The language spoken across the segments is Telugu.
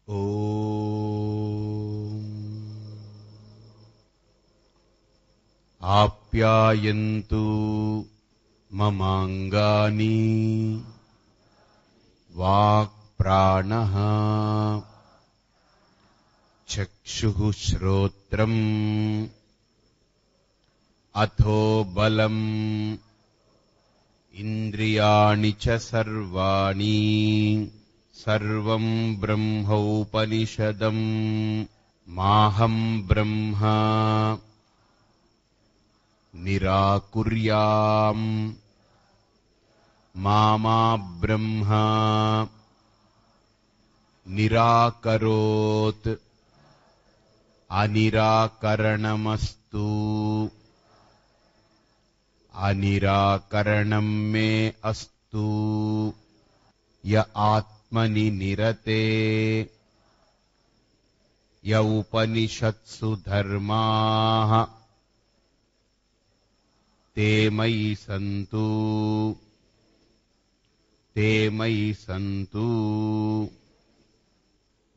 ఓం ఆప్యాయంతు మమాంగాని వాక్ ప్రాణః చక్షుః శ్రోత్రం అథో బలం ఇంద్రియాణి చ సర్వాణి సర్వం బ్రహ్మోపనిషదం మాహం బ్రహ్మ నిరాకుర్యాం మామా బ్రహ్మ నిరాకరోత్ అనిరాకరణమస్తు అనిరాకరణం మే అస్తు య ఆత్మని నిరతే య ఉపనిషత్సు ధర్మాః తే మయి సంతు తే మయి సంతు.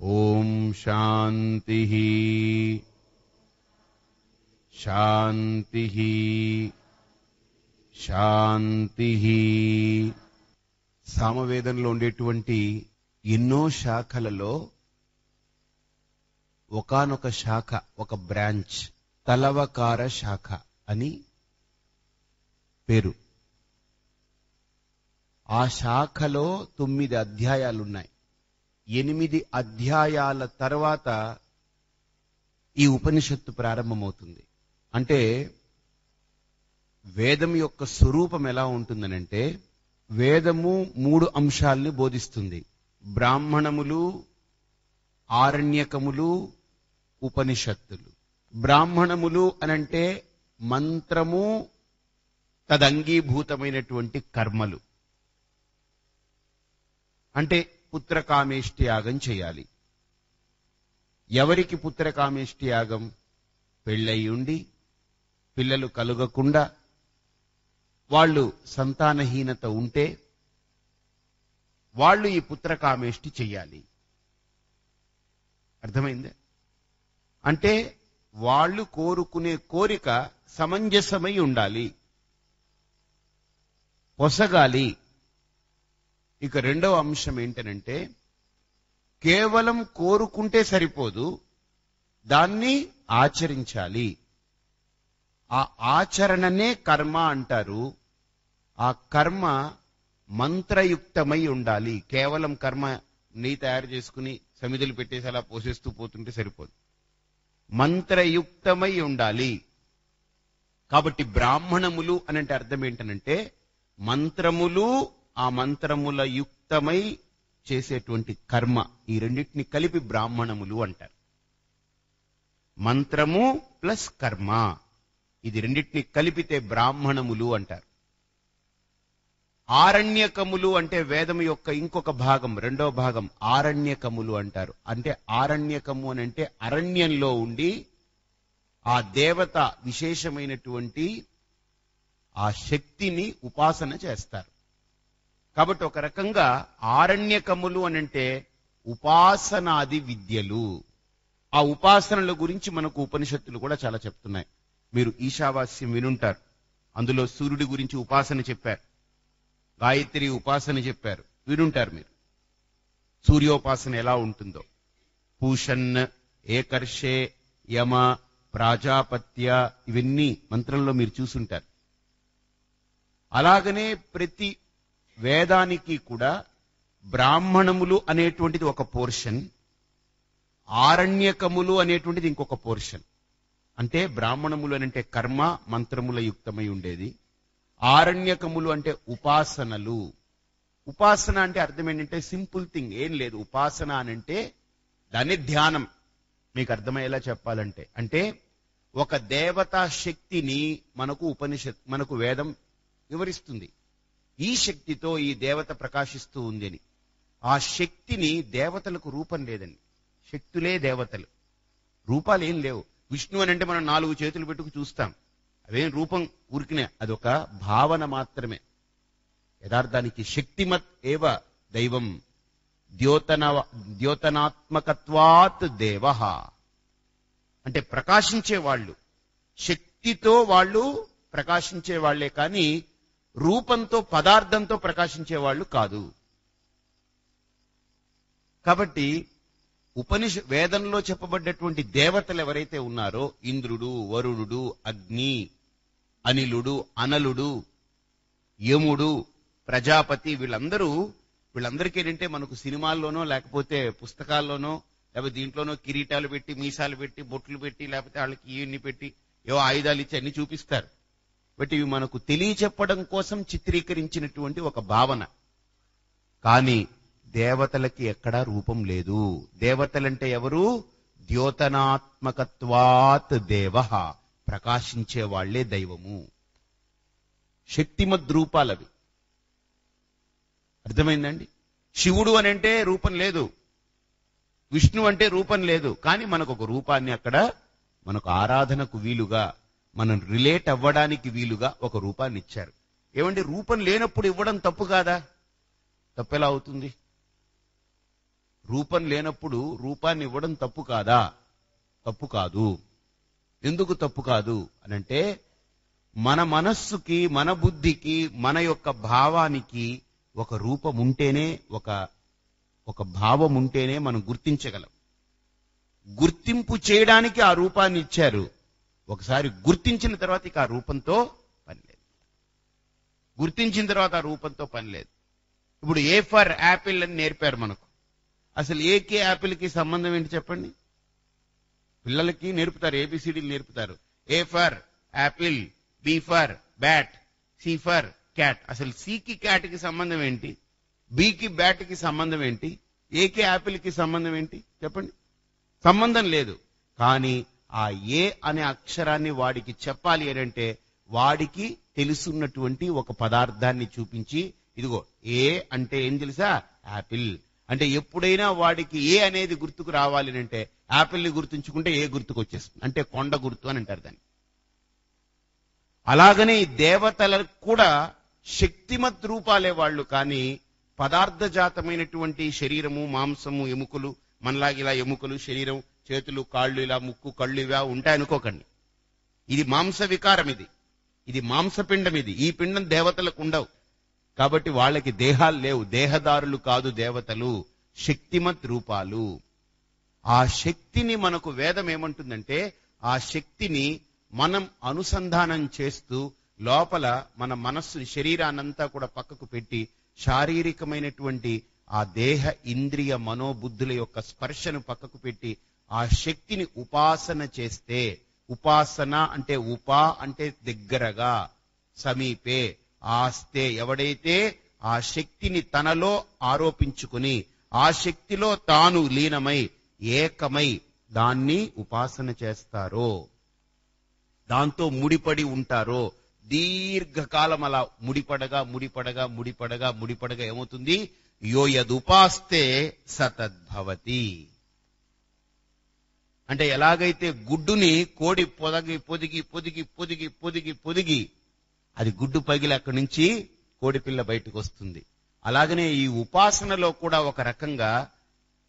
ఓం శాంతిః శాంతిః శాంతిః. సామవేదంలో ఉండేటువంటి ఎన్నో శాఖలలో ఒకానొక శాఖ, ఒక బ్రాంచ్ తలవకార శాఖ అని పేరు. ఆ శాఖలో 9 అధ్యాయాలున్నాయి. 8 అధ్యాయాల తర్వాత ఈ ఉపనిషత్తు ప్రారంభమవుతుంది. అంటే వేదం యొక్క స్వరూపం ఎలా ఉంటుందనంటే, వేదము 3 అంశాల్ని బోధిస్తుంది: బ్రాహ్మణములు, ఆరణ్యకములు, ఉపనిషత్తులు. బ్రాహ్మణములు అనంటే మంత్రము తదంగీభూతమైనటువంటి కర్మలు. అంటే పుత్రకామేష్టి యాగం చేయాలి. ఎవరికి పుత్రకామేష్టి యాగం? పెళ్ళయి పిల్లలు కలుగకుండా వాళ్ళు సంతానహీనత ఉంటే వాళ్ళు ఈ పుత్రకామేష్టి చెయ్యాలి. అర్థమైందే? అంటే వాళ్ళు కోరుకునే కోరిక సమంజసమై ఉండాలి, పొసగాలి. ఇక రెండవ అంశం ఏంటనంటే, కేవలం కోరుకుంటే సరిపోదు, దాన్ని ఆచరించాలి. ఆ ఆచరణనే కర్మ అంటారు. ఆ కర్మ మంత్రయుక్తమై ఉండాలి. కేవలం కర్మ నెయ్యి తయారు చేసుకుని సమిధులు పెట్టేసి అలా పోసేస్తూ పోతుంటే సరిపోదు, మంత్రయుక్తమై ఉండాలి. కాబట్టి బ్రాహ్మణములు అనంటే అర్థం ఏంటనంటే, మంత్రములు, ఆ మంత్రముల యుక్తమై చేసేటువంటి కర్మ, ఈ రెండింటిని కలిపి బ్రాహ్మణములు అంటారు. మంత్రము ప్లస్ కర్మ, ఇది రెండింటిని కలిపితే బ్రాహ్మణములు అంటారు. ఆరణ్యకములు అంటే వేదము యొక్క ఇంకొక భాగం, రెండో భాగం ఆరణ్యకములు అంటారు. అంటే ఆరణ్యకము అని అంటే అరణ్యంలో ఉండి ఆ దేవత విశేషమైనటువంటి ఆ శక్తిని ఉపాసన చేస్తారు. కాబట్టి ఒక రకంగా ఆరణ్యకములు అనంటే ఉపాసనాది విద్యలు. ఆ ఉపాసనల గురించి మనకు ఉపనిషత్తులు కూడా చాలా చెప్తున్నాయి. మీరు ఈశావాస్యం వినుంటారు. అందులో సూర్యుడి గురించి ఉపాసన చెప్పారు, గాయత్రి ఉపాసన చెప్పారు, వినుంటారు మీరు. సూర్యోపాసన ఎలా ఉంటుందో, పూషన్, ఏకర్షే, యమ, ప్రాజాపత్య, ఇవన్నీ మంత్రంలో మీరు చూసుంటారు. అలాగనే ప్రతి వేదానికి కూడా బ్రాహ్మణములు అనేటువంటిది ఒక పోర్షన్, ఆరణ్యకములు అనేటువంటిది ఇంకొక పోర్షన్. అంటే బ్రాహ్మణములు అంటే కర్మ మంత్రముల యుక్తమై ఉండేది, ఆరణ్యకములు అంటే ఉపాసనలు. ఉపాసన అంటే అర్థం ఏంటంటే సింపుల్ థింగ్, ఏం లేదు. ఉపాసన అనంటే దాన్ని ధ్యానం. మీకు అర్థమయ్యేలా చెప్పాలంటే, అంటే ఒక దేవతా శక్తిని మనకు వేదం వివరిస్తుంది. ఈ శక్తితో ఈ దేవత ప్రకాశిస్తూ ఉందని. ఆ శక్తిని, దేవతలకు రూపం లేదండి, శక్తులే దేవతలు, రూపాలు ఏం లేవు. విష్ణు అని అంటే మనం 4 చేతులు పెట్టుకు చూస్తాం, అవేం రూపం ఊరికినే, అదొక భావన మాత్రమే. యథార్థానికి శక్తిమత్ ఏవ దైవం, ద్యోతనాత్మకత్వాత్ దేవః. అంటే ప్రకాశించే వాళ్ళు, శక్తితో వాళ్ళు ప్రకాశించే వాళ్లే కానీ రూపంతో పదార్థంతో ప్రకాశించే వాళ్ళు కాదు. కాబట్టి వేదంలో చెప్పబడ్డటువంటి దేవతలు ఎవరైతే ఉన్నారో, ఇంద్రుడు, వరుణుడు, అగ్ని, అనిలుడు, అనలుడు, యముడు, ప్రజాపతి, వీళ్ళందరికీ ఏంటంటే మనకు సినిమాల్లోనో లేకపోతే పుస్తకాల్లోనో లేకపోతే దీంట్లోనో కిరీటాలు పెట్టి, మీసాలు పెట్టి, బొట్లు పెట్టి, లేకపోతే వాళ్ళకి ఇవన్నీ పెట్టి ఏవో ఆయుధాలు ఇచ్చి అన్ని చూపిస్తారు. బట్ ఇవి మనకు తెలియచెప్పడం కోసం చిత్రీకరించినటువంటి ఒక భావన. కానీ దేవతలకి ఎక్కడా రూపం లేదు. దేవతలంటే ఎవరు? ద్యోతనాత్మకత్వాత్ దేవః, ప్రకాశించే వాళ్లే దైవము. శక్తిమద్ రూపాలవి. అర్థమైందండి? శివుడు అని అంటే రూపం లేదు, విష్ణు అంటే రూపం లేదు, కానీ మనకు ఒక రూపాన్ని అక్కడ మనకు ఆరాధనకు వీలుగా, మనం రిలేట్ అవ్వడానికి వీలుగా ఒక రూపాన్ని ఇచ్చారు. ఏమండి, రూపం లేనప్పుడు ఇవ్వడం తప్పు కాదా? తప్పెలా అవుతుంది? రూపం లేనప్పుడు రూపాన్ని ఇవ్వడం తప్పు కాదా? తప్పు కాదు. ఎందుకు తప్పు కాదు అనంటే, మన మనస్సుకి, మన బుద్ధికి, మన యొక్క భావానికి ఒక రూపం ఉంటేనే, ఒక భావం ఉంటేనే మనం గుర్తించగలం. గుర్తింపు చేయడానికి ఆ రూపాన్ని ఇచ్చారు. ఒకసారి గుర్తించిన తర్వాత ఇక ఆ రూపంతో పని లేదు. గుర్తించిన తర్వాత ఆ రూపంతో పని లేదు. ఇప్పుడు ఏ ఫర్ యాపిల్ అని నేర్పారు మనకు. అసలు ఏకే యాపిల్కి సంబంధం ఏంటి చెప్పండి? పిల్లలకి నేర్పుతారు, ఏబిసిడీలు నేర్పుతారు. A for apple, B for bat, C for cat. అసలు సికి క్యాట్ కి సంబంధం ఏంటి? బికి బ్యాట్ కి సంబంధం ఏంటి? ఏకే యాపిల్ కి సంబంధం ఏంటి చెప్పండి? సంబంధం లేదు. కానీ ఆ ఏ అనే అక్షరాన్ని వాడికి చెప్పాలి అని అంటే, వాడికి తెలుసున్నటువంటి ఒక పదార్థాన్ని చూపించి, ఇదిగో ఏ అంటే ఏం తెలుసా? యాపిల్. అంటే ఎప్పుడైనా వాడికి ఏ అనేది గుర్తుకు రావాలి అంటే, యాపిల్ని గుర్తుంచుకుంటే ఏ గుర్తుకు వచ్చేస్తుంది. అంటే కొండ గుర్తు అని అంటారు దాన్ని. అలాగనే ఈ దేవతలకు కూడా శక్తిమత్ రూపాలే వాళ్ళు, కానీ పదార్థజాతమైనటువంటి శరీరము, మాంసము, ఎముకలు, మనలాగా ఇలా ఎముకలు, శరీరం, చేతులు, కాళ్ళు, ఇలా ముక్కు, కళ్ళు ఇవా ఉంటాయనుకోకండి. ఇది మాంస వికారం, ఇది మాంసపిండం. ఈ పిండం దేవతలకు ఉండవు. కాబట్టి వాళ్ళకి దేహాలు లేవు. దేహదారులు కాదు దేవతలు, శక్తిమత్ రూపాలు. ఆ శక్తిని మనకు వేదం ఏమంటుందంటే, ఆ శక్తిని మనం అనుసంధానం చేస్తూ లోపల మన మనస్సుని, శరీరాన్నంతా కూడా పక్కకు పెట్టి, శారీరకమైనటువంటి ఆ దేహ, ఇంద్రియ, మనోబుద్ధుల యొక్క స్పర్శను పక్కకు పెట్టి ఆ శక్తిని ఉపాసన చేస్తే, ఉపాసన అంటే ఉపా అంటే దగ్గరగా, సమీపే, ఆస్తే, ఎవడైతే ఆ శక్తిని తనలో ఆరోపించుకుని ఆ శక్తిలో తాను లీనమై ఏకమై దాన్ని ఉపాసన చేస్తారో, దాంతో ముడిపడి ఉంటారో, దీర్ఘకాలం అలా ముడిపడగా ముడిపడగా ముడిపడగా ముడిపడగా ఏమవుతుంది? యో యదుపాస్తే సతద్భవతి. అంటే ఎలాగైతే గుడ్డుని కోడి పొదిగి పొదిగి పొదిగి పొదిగి పొదిగి పొదిగి అది గుడ్డు పగిలి అక్కడి నుంచి కోడి పిల్ల బయటకు వస్తుంది. అలాగనే ఈ ఉపాసనలో కూడా ఒక రకంగా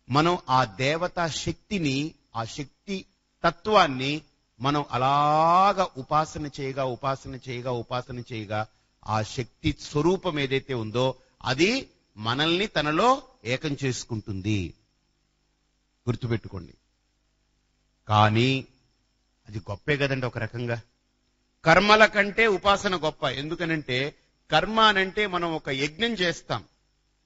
మనం ఆ దేవతా శక్తిని, ఆ శక్తి తత్వాన్ని మనం అలాగా ఉపాసన చేయగా ఉపాసన చేయగా ఉపాసన చేయగా ఆ శక్తి స్వరూపం ఏదైతే ఉందో అది మనల్ని తనలో ఏకం చేసుకుంటుంది. గుర్తుపెట్టుకోండి. కానీ అది గొప్పే కదండి ఒక రకంగా. కర్మల కంటే ఉపాసన గొప్ప. ఎందుకనంటే కర్మ అనంటే మనం ఒక యజ్ఞం చేస్తాం,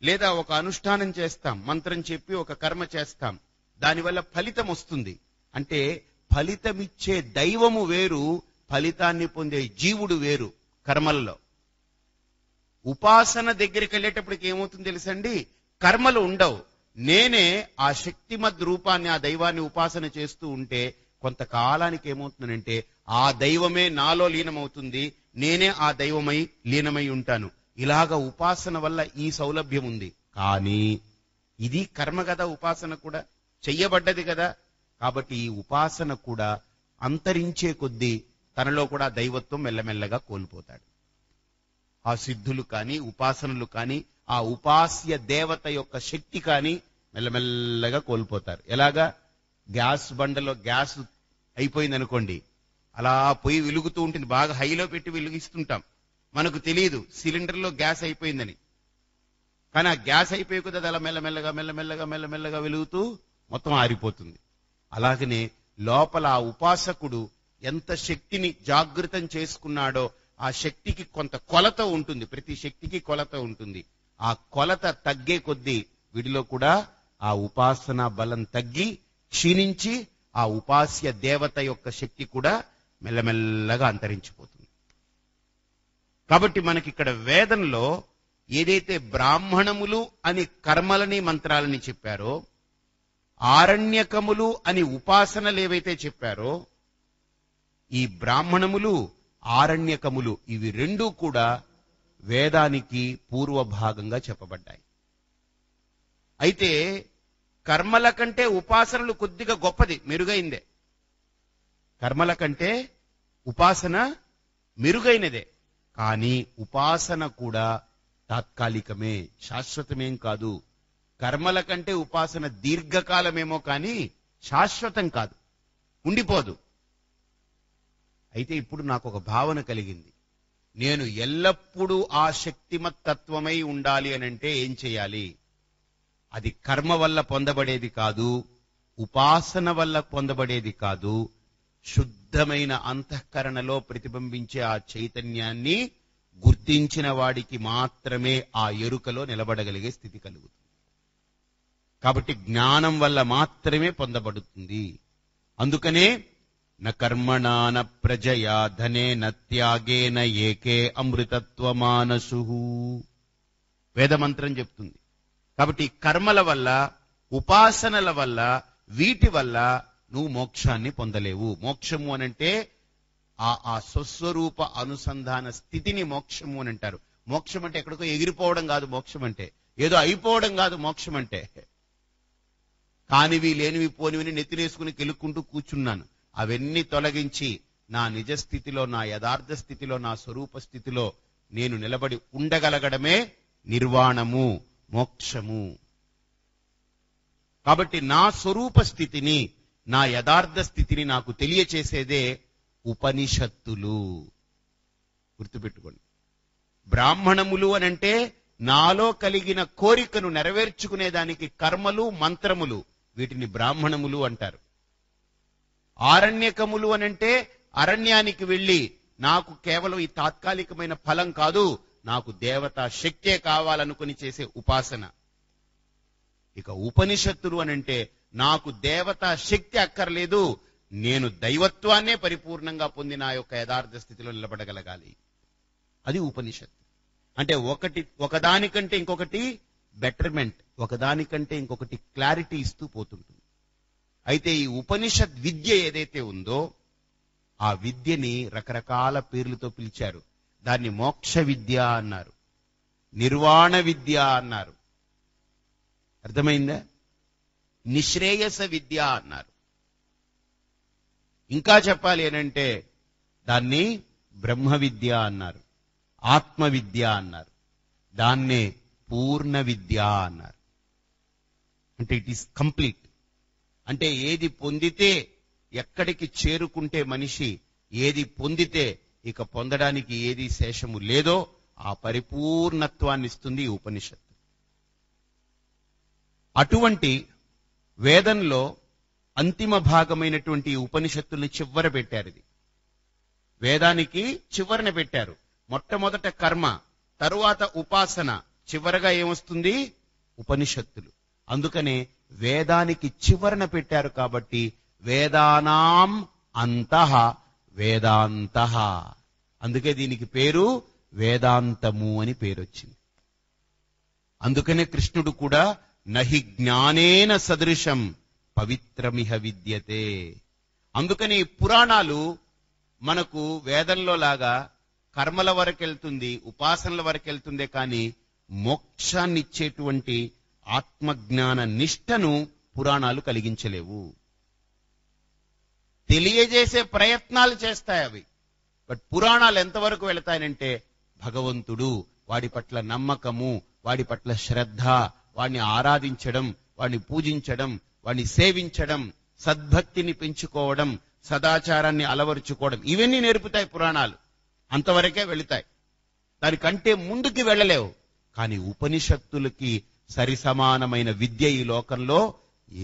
లేదా ఒక అనుష్ఠానం చేస్తాం, మంత్రం చెప్పి ఒక కర్మ చేస్తాం, దానివల్ల ఫలితం వస్తుంది. అంటే ఫలితమిచ్చే దైవము వేరు, ఫలితాన్ని పొందే జీవుడు వేరు కర్మల్లో. ఉపాసన దగ్గరికి వెళ్ళేటప్పటికి ఏమవుతుంది తెలుసండి? కర్మలు ఉండవు. నేనే ఆ శక్తిమద్ రూపాన్ని, ఆ దైవాన్ని ఉపాసన చేస్తూ ఉంటే కొంతకాలానికి ఏమవుతుందంటే ఆ దైవమే నాలో లీనమవుతుంది, నేనే ఆ దైవమై లీనమై ఉంటాను. ఇలాగ ఉపాసన వల్ల ఈ సౌలభ్యం ఉంది. కానీ ఇది కర్మ కదా, ఉపాసన కూడా చెయ్యబడ్డది కదా. కాబట్టి ఈ ఉపాసన కూడా అంతరించే కొద్దీ తనలో కూడా దైవత్వం మెల్లమెల్లగా కోల్పోతాడు. ఆ సిద్ధులు కానీ, ఉపాసనలు కానీ, ఆ ఉపాస్య దేవత యొక్క శక్తి కానీ మెల్లమెల్లగా కోల్పోతారు. ఎలాగా? గ్యాస్ బండలో గ్యాస్ అయిపోయింది అనుకోండి, అలా పొయ్యి వెలుగుతూ ఉంటుంది, బాగా హైలో పెట్టి వెలిగిస్తుంటాం, మనకు తెలియదు సిలిండర్లో గ్యాస్ అయిపోయిందని. కానీ ఆ గ్యాస్ అయిపోయి కదా అలా మెల్లమెల్లగా మెల్లమెల్లగా మెల్లమెల్లగా వెలుగుతూ మొత్తం ఆరిపోతుంది. అలాగనే లోపల ఆ ఉపాసకుడు ఎంత శక్తిని జాగృతం చేసుకున్నాడో ఆ శక్తికి కొంత కొలత ఉంటుంది, ప్రతి శక్తికి కొలత ఉంటుంది. ఆ కొలత తగ్గే కొద్దీ వీడిలో కూడా ఆ ఉపాసన బలం తగ్గి క్షీణించి ఆ ఉపాస్య దేవత యొక్క శక్తి కూడా మెల్లమెల్లగా అంతరించిపోతుంది. కాబట్టి మనకిక్కడ వేదంలో ఏదైతే బ్రాహ్మణములు అని కర్మలని మంత్రాలని చెప్పారో, ఆరణ్యకములు అని ఉపాసనలు ఏవైతే చెప్పారో, ఈ బ్రాహ్మణములు ఆరణ్యకములు ఇవి రెండూ కూడా వేదానికి పూర్వభాగంగా చెప్పబడ్డాయి. అయితే కర్మల కంటే ఉపాసనలు కొద్దిగా గొప్పది, మెరుగైందే. కర్మల కంటే ఉపాసన మెరుగైనదే. కానీ ఉపాసన కూడా తాత్కాలికమే, శాశ్వతమేం కాదు. కర్మల కంటే ఉపాసన దీర్ఘకాలమేమో కానీ శాశ్వతం కాదు, ఉండిపోదు. అయితే ఇప్పుడు నాకు ఒక భావన కలిగింది, నేను ఎల్లప్పుడూ ఆ శక్తిమత్తత్వమై ఉండాలి అనంటే ఏం చేయాలి? అది కర్మ వల్ల పొందబడేది కాదు, ఉపాసన వల్ల పొందబడేది కాదు. శుద్ధమైన అంతఃకరణలో ప్రతిబింబించే ఆ చైతన్యాన్ని గుర్తించిన వాడికి మాత్రమే ఆ ఎరుకలో నిలబడగలిగే స్థితి కలుగుతుంది. కాబట్టి జ్ఞానం వల్ల మాత్రమే పొందబడుతుంది. అందుకనే న కర్మణాన ప్రజయా ధనేన త్యాగేన ఏకే అమృతత్వమానసు వేదమంత్రం చెప్తుంది. కాబట్టి కర్మల వల్ల, ఉపాసనల వల్ల, వీటి వల్ల నువ్వు మోక్షాన్ని పొందలేవు. మోక్షము అనంటే ఆ స్వస్వరూప అనుసంధాన స్థితిని మోక్షము అని అంటారు. మోక్షం అంటే ఎక్కడికో ఎగిరిపోవడం కాదు. మోక్షం అంటే ఏదో అయిపోవడం కాదు. మోక్షం అంటే కానివి లేనివి పోనివిని నెత్తినేసుకుని కెలుక్కుంటూ కూర్చున్నాను, అవన్నీ తొలగించి నా నిజస్థితిలో, నా యథార్థ స్థితిలో, నా స్వరూప స్థితిలో నేను నిలబడి ఉండగలగడమే నిర్వాణము, మోక్షము. కాబట్టి నా స్వరూప స్థితిని, నా యథార్థ స్థితిని నాకు తెలియచేసేదే ఉపనిషత్తులు. గుర్తుపెట్టుకోండి. బ్రాహ్మణములు అనంటే నాలో కలిగిన కోరికను నెరవేర్చుకునేదానికి కర్మలు, మంత్రములు, వీటిని బ్రాహ్మణములు అంటారు. ఆరణ్యకములు అనంటే అరణ్యానికి వెళ్ళి నాకు కేవలం ఈ తాత్కాలికమైన ఫలం కాదు, నాకు దేవతా శక్తే కావాలనుకుని చేసే ఉపాసన. ఇక ఉపనిషత్తులు అనంటే నాకు దేవతా శక్తి అక్కర్లేదు, నేను దైవత్వాన్నే పరిపూర్ణంగా పొంది నా యొక్క యథార్థ స్థితిలో నిలబడగలగాలి. అది ఉపనిషత్తు. అంటే ఒకదానికంటే ఇంకొకటి బెటర్మెంట్, ఒకదానికంటే ఇంకొకటి క్లారిటీ ఇస్తూ పోతుంటుంది. అయితే ఈ ఉపనిషత్ విద్య ఏదైతే ఉందో ఆ విద్యని రకరకాల పేర్లతో పిలిచారు. దాన్ని మోక్ష విద్య అన్నారు, నిర్వాణ విద్య అన్నారు, అర్థమైందా? నిశ్రేయస విద్య అన్నారు. ఇంకా చెప్పాలి అనంటే దాన్ని బ్రహ్మ విద్య అన్నారు, ఆత్మ విద్య అన్నారు, దాన్నే పూర్ణ విద్య అన్నారు. అంటే ఇట్ ఈస్ కంప్లీట్. అంటే ఏది పొందితే, ఎక్కడికి చేరుకుంటే మనిషి ఏది పొందితే ఇక పొందడానికి ఏది శేషము లేదో ఆ పరిపూర్ణత్వాన్ని ఇస్తుంది ఈ ఉపనిషత్తు. అటువంటి వేదంలో అంతిమ భాగమైనటువంటి ఈ ఉపనిషత్తుల్ని చివర పెట్టారు. ఇది వేదానికి చివరన పెట్టారు. మొట్టమొదట కర్మ, తరువాత ఉపాసన, చివరగా ఏమొస్తుంది? ఉపనిషత్తులు. అందుకనే వేదానికి చివరన పెట్టారు. కాబట్టి వేదానాం అంతః వేదాంతః, అందుకే దీనికి పేరు వేదాంతము అని పేరు వచ్చింది. అందుకనే కృష్ణుడు కూడా నహి జ్ఞానేన సదృశం పవిత్రమిహ విద్యతే. అందుకని పురాణాలు మనకు వేదంలో లాగా కర్మల వరకు వెళ్తుంది, ఉపాసనల వరకు వెళ్తుందే కానీ మోక్షాన్ని ఇచ్చేటువంటి ఆత్మజ్ఞాన నిష్టను పురాణాలు కలిగించలేవు. తెలియజేసే ప్రయత్నాలు చేస్తాయి అవి. బట్ పురాణాలు ఎంతవరకు వెళతాయనంటే భగవంతుడు, వాడి పట్ల నమ్మకము, వాడి పట్ల శ్రద్ధ, వాడిని ఆరాధించడం, వాడిని పూజించడం, వాడిని సేవించడం, సద్భక్తిని పెంచుకోవడం, సదాచారాన్ని అలవరుచుకోవడం, ఇవన్నీ నేర్పుతాయి పురాణాలు. అంతవరకే వెళుతాయి, దానికంటే ముందుకి వెళ్ళలేవు. కానీ ఉపనిషత్తులకి సరిసమానమైన విద్య ఈ లోకంలో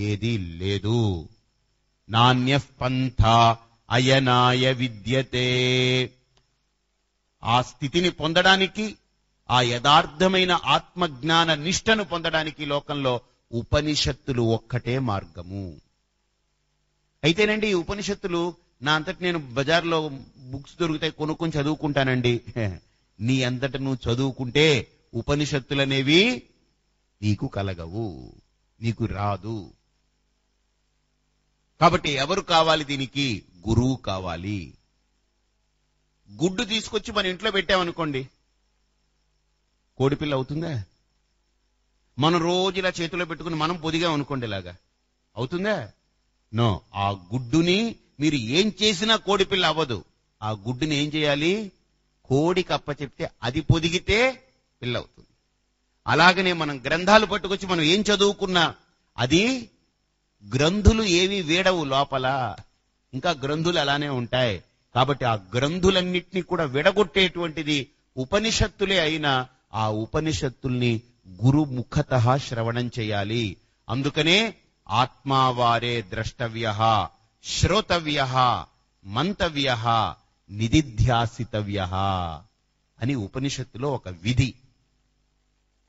ఏదీ లేదు. నాణ్య పంథ అయనాయ విద్యతే. ఆ స్థితిని పొందడానికి, ఆ యథార్థమైన ఆత్మజ్ఞాన నిష్టను పొందడానికి లోకంలో ఉపనిషత్తులు ఒక్కటే మార్గము. అయితేనండి ఈ ఉపనిషత్తులు నా అంతటి నేను బజార్లో బుక్స్ దొరుకుతాయి కొనుక్కొని చదువుకుంటానండి. నీ అంతట నువ్వు చదువుకుంటే ఉపనిషత్తులనేవి నీకు కలగవు, నీకు రాదు. కాబట్టి ఎవరు కావాలి దీనికి? గురువు కావాలి. గుడ్డు తీసుకొచ్చి మన ఇంట్లో పెట్టామనుకోండి, కోడిపిల్ల అవుతుందా? మనం రోజు ఇలా చేతిలో పెట్టుకుని మనం పొదిగాం అనుకోండి, ఇలాగా అవుతుందా? నో. ఆ గుడ్డుని మీరు ఏం చేసినా కోడిపిల్ల అవ్వదు. ఆ గుడ్డుని ఏం చేయాలి? కోడికి అప్పచెప్తే అది పొదిగితే పిల్ల అవుతుంది. అలాగనే మనం గ్రంథాలు పట్టుకొచ్చి మనం ఏం చదువుకున్నా అది గ్రంథులు ఏవి వేడవు లోపల, ఇంకా గ్రంథులు అలానే ఉంటాయి. కాబట్టి ఆ గ్రంథులన్నిటినీ కూడా విడగొట్టేటువంటిది ఉపనిషత్తులే అయినా ఆ ఉపనిషత్తుల్ని గురుముఖతః శ్రవణం చేయాలి. అందుకనే ఆత్మావారే ద్రష్టవ్యః, శ్రోతవ్యః, మంతవ్యః, నిదిధ్యాసితవ్యః అని ఉపనిషత్తులో ఒక విధి.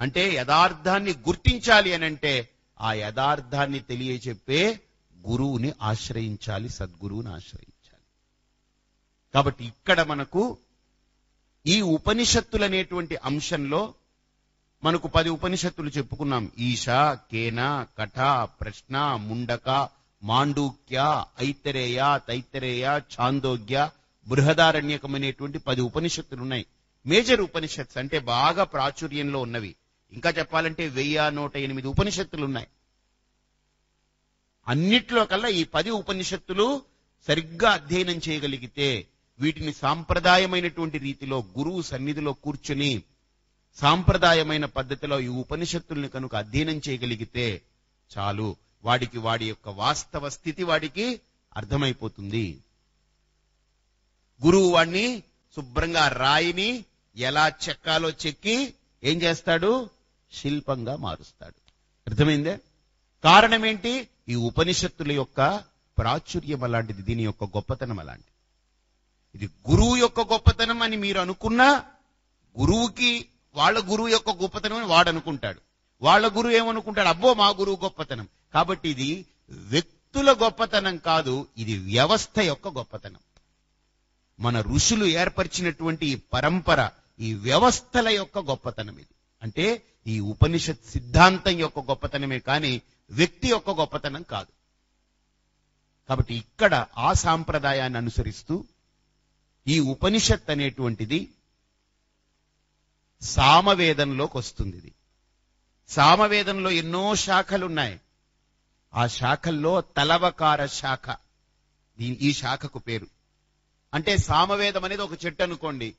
అంటే యథార్థాన్ని గుర్తించాలి అనంటే ఆ యథార్థాన్ని తెలియచెప్పే గురువుని ఆశ్రయించాలి, సద్గురువుని ఆశ్రయించాలి. కాబట్టి ఇక్కడ మనకు ఈ ఉపనిషత్తులనేటువంటి అంశంలో మనకు 10 ఉపనిషత్తులు చెప్పుకున్నాం. ఈశ, కేన, కఠ, ప్రశ్న, ముండక, మాండూక్య, ఐతరేయ, తైత్తరేయ, ఛాందోగ్య, బృహదారణ్యకం అనేటువంటి 10 ఉపనిషత్తులు ఉన్నాయి. మేజర్ ఉపనిషత్స్ అంటే బాగా ప్రాచుర్యంలో ఉన్నవి. ఇంకా చెప్పాలంటే 1108 ఉపనిషత్తులు ఉన్నాయి. అన్నిట్లో కల్లా ఈ 10 ఉపనిషత్తులు సరిగ్గా అధ్యయనం చేయగలిగితే, వీటిని సాంప్రదాయమైనటువంటి రీతిలో గురువు సన్నిధిలో కూర్చుని సాంప్రదాయమైన పద్ధతిలో ఈ ఉపనిషత్తుల్ని కనుక అధ్యయనం చేయగలిగితే చాలు, వాడికి వాడి యొక్క వాస్తవ స్థితి వాడికి అర్థమైపోతుంది. గురువు వాడిని శుభ్రంగా రాయిని ఎలా చెక్కాలో చెక్కి ఏం చేస్తాడు? శిల్పంగా మారుస్తాడు. అర్థమైందే? కారణం ఏంటి? ఈ ఉపనిషత్తుల యొక్క ప్రాచుర్యం అలాంటిది, దీని యొక్క గొప్పతనం అలాంటిది. ఇది గురువు యొక్క గొప్పతనం అని మీరు అనుకున్నా, గురువుకి వాళ్ళ గురువు యొక్క గొప్పతనం అని వాడు అనుకుంటాడు. వాళ్ళ గురువు ఏమనుకుంటాడు? అబ్బో మా గురువు గొప్పతనం. కాబట్టి ఇది వ్యక్తుల గొప్పతనం కాదు, ఇది వ్యవస్థ యొక్క గొప్పతనం. మన ఋషులు ఏర్పరిచినటువంటి ఈ పరంపర, ఈ వ్యవస్థల యొక్క గొప్పతనం ఇది. అంటే ఈ ఉపనిషత్ సిద్ధాంతం యొక్క గొప్పతనమే కానీ వ్యక్తి యొక్క గొప్పతనం కాదు. కాబట్టి ఇక్కడ ఆ సాంప్రదాయాన్ని అనుసరిస్తూ ఈ ఉపనిషత్ అనేటువంటిది సామవేదంలోకి వస్తుంది. ఇది సామవేదంలో ఎన్నో శాఖలున్నాయి. ఆ శాఖల్లో తలవకార శాఖ ఈ శాఖకు పేరు. అంటే సామవేదం అనేది ఒక చెట్టు అనుకోండి,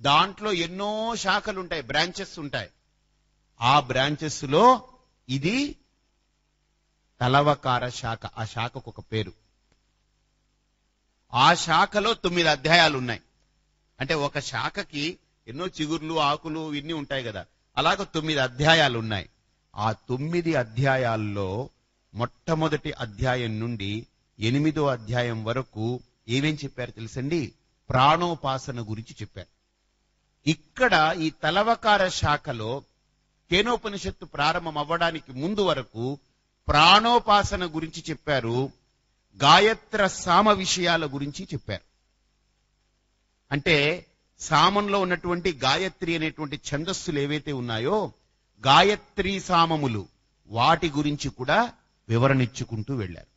దాంట్లో ఎన్నో శాఖలు ఉంటాయి, బ్రాంచెస్ ఉంటాయి. ఆ బ్రాంచెస్ లో ఇది తలవకార శాఖ. ఆ శాఖకు ఒక పేరు. ఆ శాఖలో 9 అధ్యాయాలు ఉన్నాయి. అంటే ఒక శాఖకి ఎన్నో చిగుర్లు, ఆకులు ఇన్ని ఉంటాయి కదా, అలాగ 9 అధ్యాయాలు ఉన్నాయి. ఆ 9 అధ్యాయాల్లో మొట్టమొదటి అధ్యాయం నుండి 8వ అధ్యాయం వరకు ఏమేం చెప్పారు తెలుసండి? ప్రాణోపాసన గురించి చెప్పారు. ఇక్కడ ఈ తలవకార శాఖలో కేనోపనిషత్తు ప్రారంభం అవ్వడానికి ముందు వరకు ప్రాణోపాసన గురించి చెప్పారు, గాయత్ర సామ విషయాల గురించి చెప్పారు. అంటే సామంలో ఉన్నటువంటి గాయత్రి అనేటువంటి ఛందస్సులు ఏవైతే ఉన్నాయో గాయత్రి సామములు, వాటి గురించి కూడా వివరణిచ్చుకుంటూ వెళ్ళారు.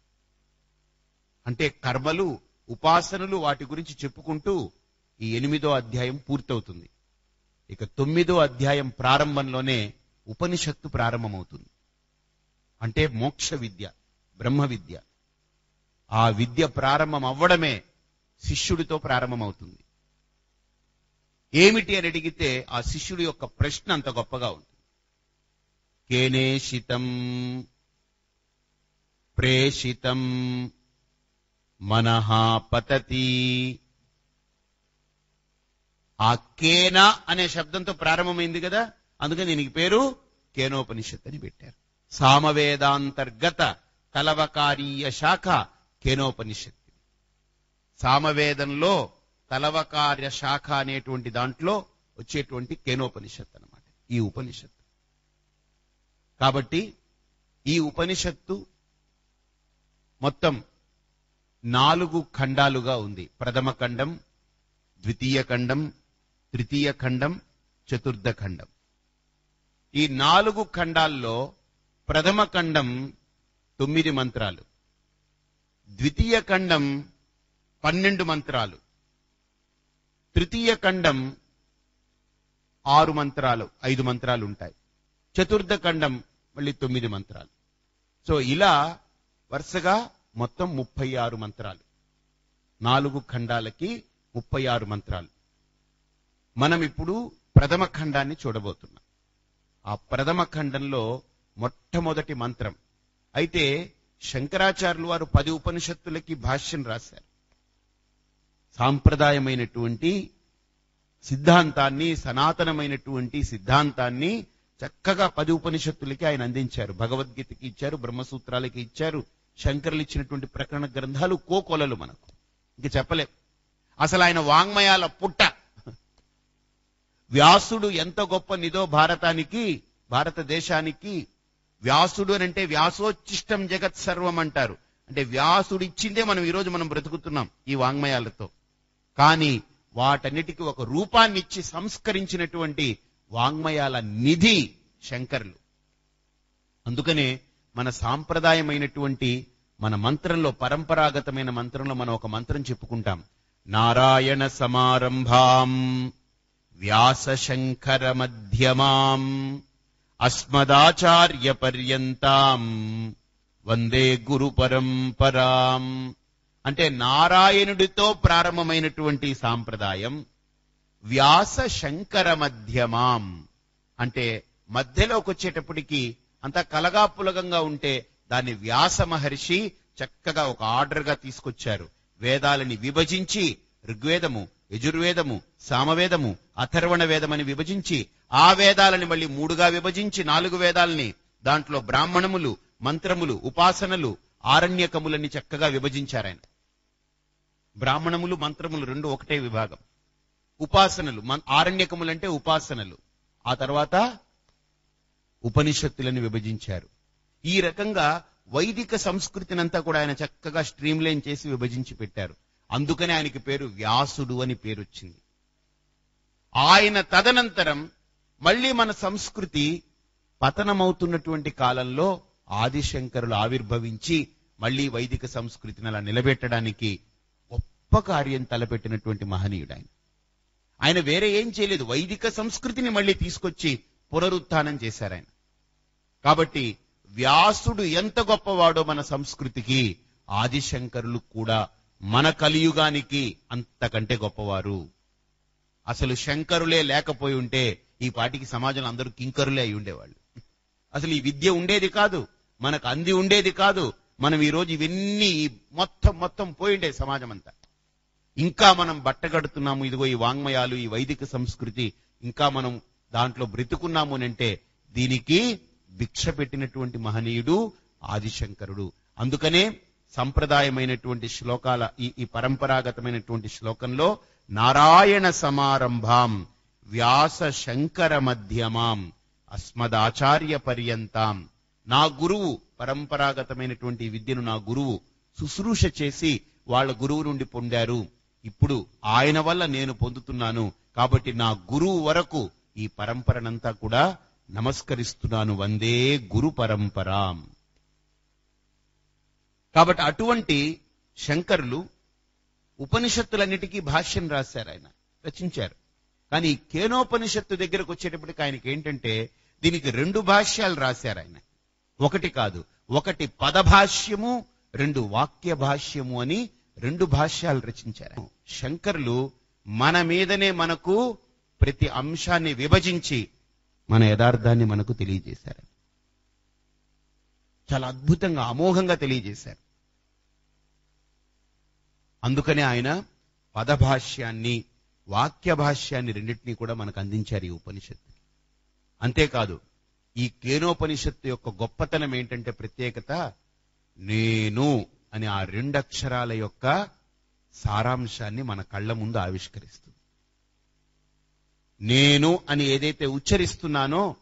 అంటే కర్మలు, ఉపాసనలు, వాటి గురించి చెప్పుకుంటూ ఈ 8వ అధ్యాయం పూర్తవుతుంది. ఇక 9వ అధ్యాయం ప్రారంభంలోనే ఉపనిషత్తు ప్రారంభమవుతుంది. అంటే మోక్ష విద్య, బ్రహ్మ విద్య. ఆ విద్య ప్రారంభం అవ్వడమే శిష్యుడితో ప్రారంభమవుతుంది. ఏమిటి అని అడిగితే ఆ శిష్యుడి యొక్క ప్రశ్న అంత గొప్పగా ఉంటుంది. కేనేషితం ప్రేషితం మనః పతతి. ఆ కేన అనే శబ్దంతో ప్రారంభమైంది కదా, అందుకని దీనికి పేరు కేనోపనిషత్ అని పెట్టారు. సామవేదాంతర్గత తలవకారీయ శాఖ కేనోపనిషత్. సామవేదంలో తలవకార్య శాఖ అనేటువంటి దాంట్లో వచ్చేటువంటి కేనోపనిషత్ అన్నమాట ఈ ఉపనిషత్తు. కాబట్టి ఈ ఉపనిషత్తు మొత్తం 4 ఖండాలుగా ఉంది. ప్రథమ ఖండం, ద్వితీయ ఖండం, తృతీయ ఖండం, చతుర్థ ఖండం. ఈ 4 ఖండాల్లో ప్రథమ ఖండం 9 మంత్రాలు, ద్వితీయ ఖండం 12 మంత్రాలు, తృతీయ ఖండం 6 మంత్రాలు, 5 మంత్రాలు ఉంటాయి. చతుర్థ ఖండం మళ్ళీ 9 మంత్రాలు. సో ఇలా వరుసగా మొత్తం 36 మంత్రాలు. 4 ఖండాలకి 36 మంత్రాలు. మనం ఇప్పుడు ప్రథమ ఖండాన్ని చూడబోతున్నాం. ఆ ప్రథమ ఖండంలో మొట్టమొదటి మంత్రం. అయితే శంకరాచార్యులు వారు 10 ఉపనిషత్తులకి భాష్యం రాశారు. సాంప్రదాయమైనటువంటి సిద్ధాంతాన్ని, సనాతనమైనటువంటి సిద్ధాంతాన్ని చక్కగా 10 ఉపనిషత్తులకి ఆయన అందించారు. భగవద్గీతకి ఇచ్చారు, బ్రహ్మసూత్రాలకి ఇచ్చారు. శంకరులు ఇచ్చినటువంటి ప్రకరణ గ్రంథాలు కోకొలలు మనకు ఇంక చెప్పలేం. అసలు ఆయన వాంగ్మయాల పుట్ట. వ్యాసుడు ఎంత గొప్ప నిదో భారతానికి, భారతదేశానికి. వ్యాసుడు అని అంటే వ్యాసోచ్చిష్టం జగత్ సర్వం అంటారు. అంటే వ్యాసుడు ఇచ్చిందే మనం బ్రతుకుతున్నాం ఈ వాంగ్మయాలతో. కానీ వాటన్నిటికీ ఒక రూపాన్ని ఇచ్చి సంస్కరించినటువంటి వాంగ్మయాల నిధి శంకరులు. అందుకనే మన సాంప్రదాయమైనటువంటి మన మంత్రంలో, పరంపరాగతమైన మంత్రంలో మనం ఒక మంత్రం చెప్పుకుంటాం. నారాయణ సమారంభాం వ్యాస శంకర మధ్యమాం అస్మదాచార్య పర్యంతాం వందే గురు పరంపరాం. అంటే నారాయణుడితో ప్రారంభమైనటువంటి సాంప్రదాయం, వ్యాస శంకర మధ్యమాం అంటే మధ్యలోకి వచ్చేటప్పటికి అంతా కలగాపులగంగా ఉంటే దాన్ని వ్యాస మహర్షి చక్కగా ఒక ఆర్డర్ గా తీసుకొచ్చారు. వేదాలని విభజించి ఋగ్వేదము, యజుర్వేదము, సామవేదము, అథర్వణ వేదమని విభజించి ఆ వేదాలని మళ్ళీ 3గా విభజించి 4 వేదాలని దాంట్లో బ్రాహ్మణములు, మంత్రములు, ఉపాసనలు, ఆరణ్యకములని చక్కగా విభజించారాయన. బ్రాహ్మణములు, మంత్రములు 2 ఒకటే విభాగం. ఉపాసనలు, ఆరణ్యకములంటే ఉపాసనలు, ఆ తర్వాత ఉపనిషత్తులను విభజించారు. ఈ రకంగా వైదిక సంస్కృతినంతా కూడా ఆయన చక్కగా స్ట్రీమ్లైన్ చేసి విభజించి పెట్టారు. అందుకనే ఆయనకి పేరు వ్యాసుడు అని పేరు వచ్చింది. ఆయన తదనంతరం మళ్ళీ మన సంస్కృతి పతనమవుతున్నటువంటి కాలంలో ఆదిశంకరులు ఆవిర్భవించి మళ్ళీ వైదిక సంస్కృతిని అలా నిలబెట్టడానికి గొప్ప కార్యం తలపెట్టినటువంటి మహనీయుడు ఆయన. ఆయన వేరే ఏం చేయలేదు, వైదిక సంస్కృతిని మళ్ళీ తీసుకొచ్చి పునరుత్థానం చేశారు ఆయన. కాబట్టి వ్యాసుడు ఎంత గొప్పవాడో మన సంస్కృతికి, ఆదిశంకరులు కూడా మన కలియుగానికి అంతకంటే గొప్పవారు. అసలు శంకరులే లేకపోయి ఉంటే ఈ పాటికి సమాజంలో అందరూ కింకరులే అయి ఉండేవాళ్ళు. అసలు ఈ విద్య ఉండేది కాదు, మనకు అంది ఉండేది కాదు. మనం ఈ రోజు ఇవన్నీ మొత్తం పోయిండే సమాజం అంతా. ఇంకా మనం బట్టగడుతున్నాము. ఇదిగో ఈ వాంగ్మయాలు, ఈ వైదిక సంస్కృతి ఇంకా మనం దాంట్లో బ్రతుకున్నాము అంటే దీనికి భిక్ష పెట్టినటువంటి మహనీయుడు ఆదిశంకరుడు. అందుకనే సంప్రదాయమైనటువంటి శ్లోకాల ఈ పరంపరాగతమైనటువంటి శ్లోకంలో నారాయణ సమారంభాం వ్యాస శంకర మధ్యమాం అస్మదాచార్య పర్యంతాం. నా గురువు, పరంపరాగతమైనటువంటి విద్యను నా గురువు శుశ్రూష చేసి వాళ్ళ గురువు నుండి పొందారు. ఇప్పుడు ఆయన వల్ల నేను పొందుతున్నాను. కాబట్టి నా గురువు వరకు ఈ పరంపరనంతా కూడా నమస్కరిస్తున్నాను. వందే గురు పరంపరాం. కాబట్టి అటువంటి శంకరులు ఉపనిషత్తులన్నిటికీ భాష్యం రాశారు, ఆయన రచించారు. కానీ కేనోపనిషత్తు దగ్గరకు వచ్చేటప్పటికి ఆయనకి ఏంటంటే దీనికి 2 భాష్యాలు రాశారు ఆయన. ఒకటి కాదు, ఒకటి పదభాష్యము, 2 వాక్య భాష్యము అని 2 భాష్యాలు రచించారు. శంకరులు మన మీదనే మనకు ప్రతి అంశాన్ని విభజించి మన యథార్థాన్ని మనకు తెలియజేశారు. చాలా అద్భుతంగా అమోఘంగా తెలియజేశారు. అందుకనే ఆయన పదభాష్యాన్ని వాక్య భాష్యాన్ని రెండింటినీ కూడా మనకు అందించారు ఈ ఉపనిషత్తు. అంతేకాదు ఈ కేనోపనిషత్తు యొక్క గొప్పతనం ఏంటంటే ప్రత్యేకత, నేను అని ఆ రెండక్షరాల యొక్క సారాంశాన్ని మన కళ్ళ ముందు ఆవిష్కరిస్తుంది. నేను అని ఏదైతే ఉచ్చరిస్తున్నానో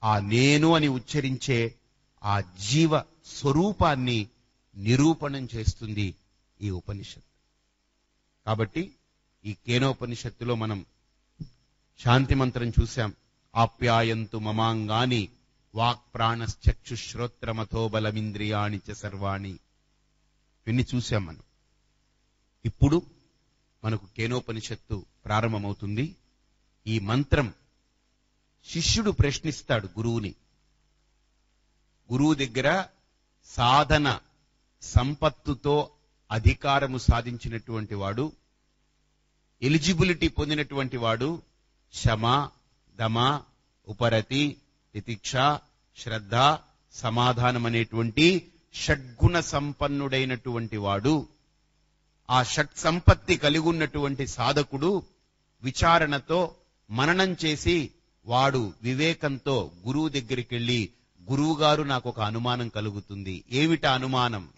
ఆ నేను అని ఉచ్చరించే ఆ జీవ స్వరూపాన్ని నిరూపణం చేస్తుంది ఈ ఉపనిషత్తు. కాబట్టి ఈ కేనోపనిషత్తులో మనం శాంతి మంత్రం చూశాం. ఆప్యాయంతు మమాంగాని వాక్ ప్రాణశ్చక్షుశ్రోత్రమథో బలమింద్రియాణి చ సర్వాణి, ఇవన్నీ చూశాం మనం. ఇప్పుడు మనకు కేనోపనిషత్తు ప్రారంభమవుతుంది. ఈ మంత్రం శిష్యుడు ప్రశ్నిస్తాడు గురువుని. గురువు దగ్గర సాధన సంపత్తుతో అధికారము సాధించినటువంటి వాడు, ఎలిజిబిలిటీ పొందినటువంటి వాడు, శమ, దమ, ఉపరతి, తితిక్ష, శ్రద్ధ, సమాధానం అనేటువంటి షడ్గుణ సంపన్నుడైనటువంటి వాడు, ఆ షట్ సంపత్తి కలిగి ఉన్నటువంటి సాధకుడు విచారణతో మననం చేసి వాడు వివేకంతో గురువు దగ్గరికి వెళ్ళి, గురువు గారు నాకు ఒక అనుమానం కలుగుతుంది. ఏమిటా అనుమానం?